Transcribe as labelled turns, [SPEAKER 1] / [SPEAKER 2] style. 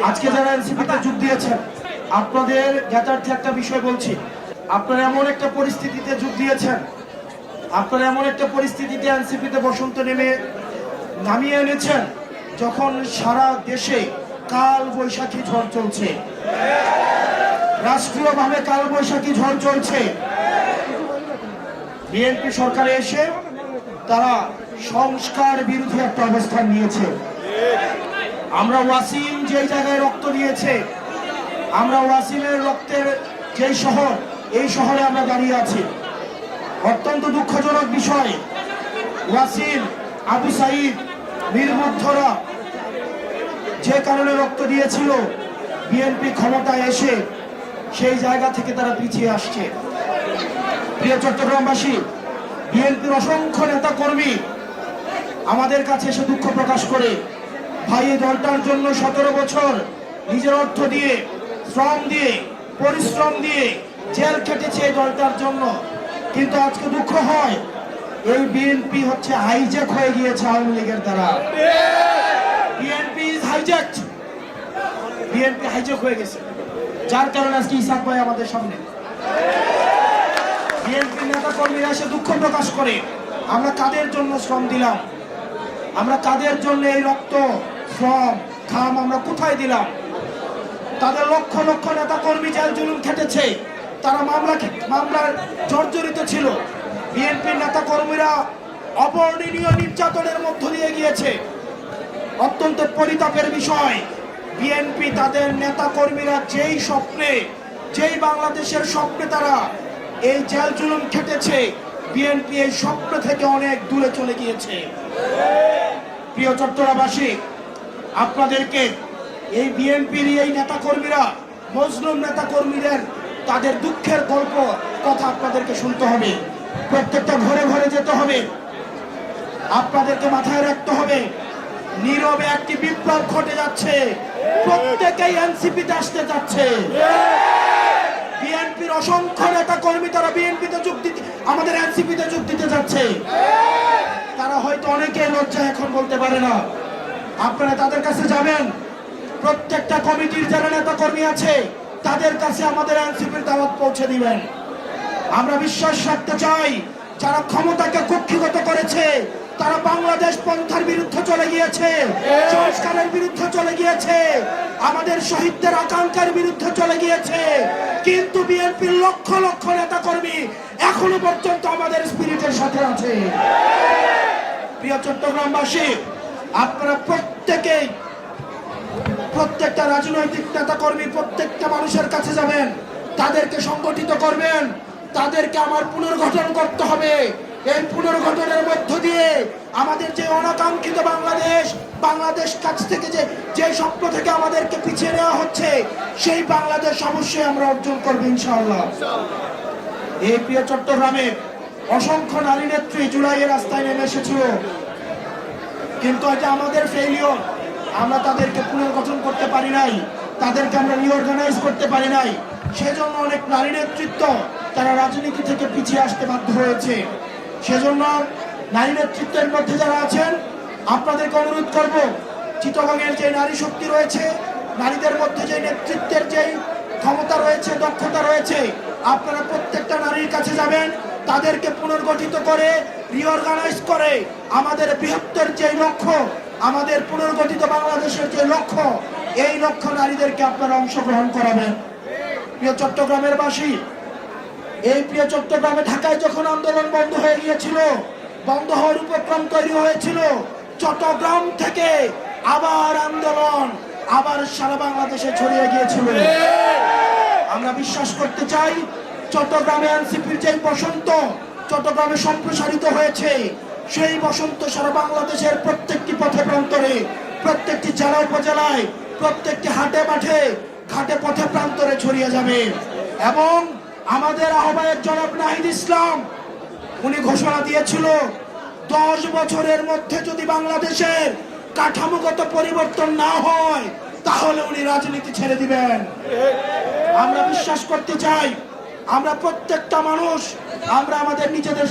[SPEAKER 1] আজকে যারা এনসিপিতে যোগ দিয়েছেন, আপনাদের জ্ঞাতার্থে একটা বিষয় বলছি। আপনারা এমন একটা পরিস্থিতিতে যোগ দিয়েছেন, আপনারা এমন একটা পরিস্থিতিতে এনসিপিতে বসন্ত নামিয়ে এনেছেন যখন সারা দেশে কাল বৈশাখী ঝড় চলছে, রাষ্ট্রীয়ভাবে কাল বৈশাখী ঝড় চলছে। বিএনপি সরকারে এসে তারা সংস্কার বিরোধী একটা অবস্থান নিয়েছে। আমরা ওয়াসিম যেই জায়গায় রক্ত দিয়েছে, আমরা ওয়াসিমের রক্তের যেই শহর, এই শহরে আমরা দাঁড়িয়ে আছি। অত্যন্ত দুঃখজনক বিষয়, ওয়াসিম, আবু সাইদ, মীর মুগ্ধরা যে কারণে রক্ত দিয়েছিল, বিএনপি ক্ষমতায় এসে সেই জায়গা থেকে তারা পিছিয়ে আসছে। প্রিয় চট্টগ্রামবাসী, বিএনপির অসংখ্য নেতা কর্মী আমাদের কাছে এসে দুঃখ প্রকাশ করে, ভাই এই দলটার জন্য 17 বছর নিজের অর্থ দিয়ে, শ্রম দিয়ে, পরিশ্রম দিয়ে জেল কেটেছে এই দলটার জন্য। কিন্তু আজকে দুঃখ হয়, এই বিএনপি হচ্ছে হাইজ্যাক হয়ে গিয়েছে আওয়ামী লীগের দ্বারা। বিএনপি ইজ হাইজ্যাকড, বিএনপি হাইজ্যাক হয়ে গেছে, যার কারণে আজকে ইসাক ভাই আমাদের সামনে। বিএনপি নেতা কর্মীরা এসে দুঃখ প্রকাশ করে, আমরা কাদের জন্য শ্রম দিলাম, আমরা কাদের জন্য এই রক্ত, শ্রম, ঘাম আমরা কোথায় দিলাম। তাদের লক্ষ লক্ষ নেতা কর্মী জেল জুলুম খেটেছে, তারা মামলার জর্জরিত ছিল। বিএনপির নেতা কর্মীরা অবর্ণনীয় নির্যাতনের মধ্য দিয়ে গিয়েছে। অত্যন্ত পরিতাপের বিষয়, বিএনপি তাদের নেতা কর্মীরা যেই স্বপ্নে, যেই বাংলাদেশের স্বপ্নে তারা এই জেল জুলুম খেটেছে, বিএনপি এই স্বপ্ন থেকে অনেক দূরে চলে গিয়েছে। প্রিয় চট্টগ্রামবাসী, আপনাদেরকে এই বিএনপির এই নেতা কর্মীরা, মজলুম নেতা কর্মীদের তাদের দুঃখের গল্প কথা আপনাদেরকে শুনতে হবে। প্রত্যেকটা ঘরে ঘরে যেতে হবে, আপনাদেরকে মাথায় রাখতে হবে, নীরবে একটি বিপ্লব ঘটে যাচ্ছে। প্রত্যেকেই এনসিপিতে আসতে যাচ্ছে। বিএনপির অসংখ্য নেতা কর্মী তারা বিএনপিতে যোগ দিতে, আমাদের এনসিপিতে যোগ দিতে যাচ্ছে। তারা হয়তো অনেকে লজ্জা এখন বলতে পারে না। আপনারা তাদের কাছে যাবেন, প্রত্যেকটা কমিটির যারা নেতা কর্মী আছে তাদের কাছে আমাদের এনসিপির দাওয়াত পৌঁছে দিবেন। আমরা বিশ্বাস রাখতে চাই, যারা ক্ষমতাকে কুক্ষিগত করেছে তারা বাংলাদেশ পন্থার বিরুদ্ধে চলে গিয়েছে, সংস্কারের বিরুদ্ধে চলে গিয়েছে, আমাদের শহীদদের আকাঙ্ক্ষার বিরুদ্ধে চলে গিয়েছে। কিন্তু বিএনপির লক্ষ লক্ষ নেতা কর্মী এখনো পর্যন্ত আমাদের স্পিরিটের সাথে আছে। প্রিয় চট্টগ্রামবাসী, আপনারা প্রত্যেকেই, প্রত্যেকটা রাজনৈতিক নেতা কর্মী প্রত্যেকটা মানুষের কাছে যাবেন, তাদেরকে সংগঠিত করবেন, তাদেরকে আমার পুনর্গঠন করতে হবে। এই পুনর্গঠনের মধ্য দিয়ে আমাদের যে অনাকাঙ্ক্ষিত বাংলাদেশ কাছ থেকে যে স্বপ্ন থেকে আমাদেরকে পিছিয়ে নেওয়া হচ্ছে, সেই বাংলাদেশ অবশ্যই আমরা অর্জন করবো ইনশাআল্লাহ। এই প্রিয় চট্টগ্রামে অসংখ্য নারী নেত্রী জুলাইয়ের রাস্তায় নেমে এসেছিল, কিন্তু এটা আমাদের ফেইলিওর। আমরা তাদেরকে পুনর্গঠন করতে পারি নাই, তাদেরকে আমরা রিঅর্গানাইজ করতে পারি নাই। সেজন্য অনেক নারী নেতৃত্ব তারা রাজনীতি থেকে পিছিয়ে আসতে বাধ্য হয়েছে। সেজন্য নারী নেতৃত্বের মধ্যে যারা আছেন, আপনাদেরকে অনুরোধ করব, চিটাগংয়ের যে নারী শক্তি রয়েছে, নারীদের মধ্যে যে নেতৃত্বের যে ক্ষমতা রয়েছে, দক্ষতা রয়েছে, আপনারা প্রত্যেকটা নারীর কাছে যাবেন, তাদেরকে পুনর্গঠিত করে, রিঅর্গানাইজ করে আমাদের বৃহত্তর যে লক্ষ্য, আমাদের পুনর্গঠিত বাংলাদেশের যে লক্ষ্য, এই লক্ষ্য নারীদেরকে আপনারা অংশগ্রহণ করাবেন। প্রিয় চট্টগ্রামের বাসী, এই প্রিয় চট্টগ্রামে ঢাকায় যখন আন্দোলন বন্ধ হয়ে গিয়েছিল, বন্ধ হওয়ার উপক্রম তৈরি হয়েছিল, চট্টগ্রাম থেকে আবার আন্দোলন আবার সারা বাংলাদেশে ছড়িয়ে গিয়েছিল। আমরা বিশ্বাস করতে চাই, চট্টগ্রামে এনসিপির যে বসন্ত চট্টগ্রামে সম্প্রসারিত হয়েছে, সেই বসন্ত সারা বাংলাদেশের প্রত্যেকটি পথে প্রান্তরে, প্রত্যেকটি জেলা উপজেলায়, প্রত্যেকটি হাটে মাঠে, ঘাটে পথে প্রান্তরে ছড়িয়ে যাবে। এবং আমাদের আহ্বায়ক জনাব নাহিদ ইসলাম, উনি ঘোষণা দিয়েছিল 10 বছরের মধ্যে যদি বাংলাদেশের কাঠামোগত পরিবর্তন না হয়, তাহলে উনি রাজনীতি ছেড়ে দিবেন। আমরা বিশ্বাস করতে চাই, আমরা প্রত্যেকটা মানুষ, আমরা আমাদের নিজেদের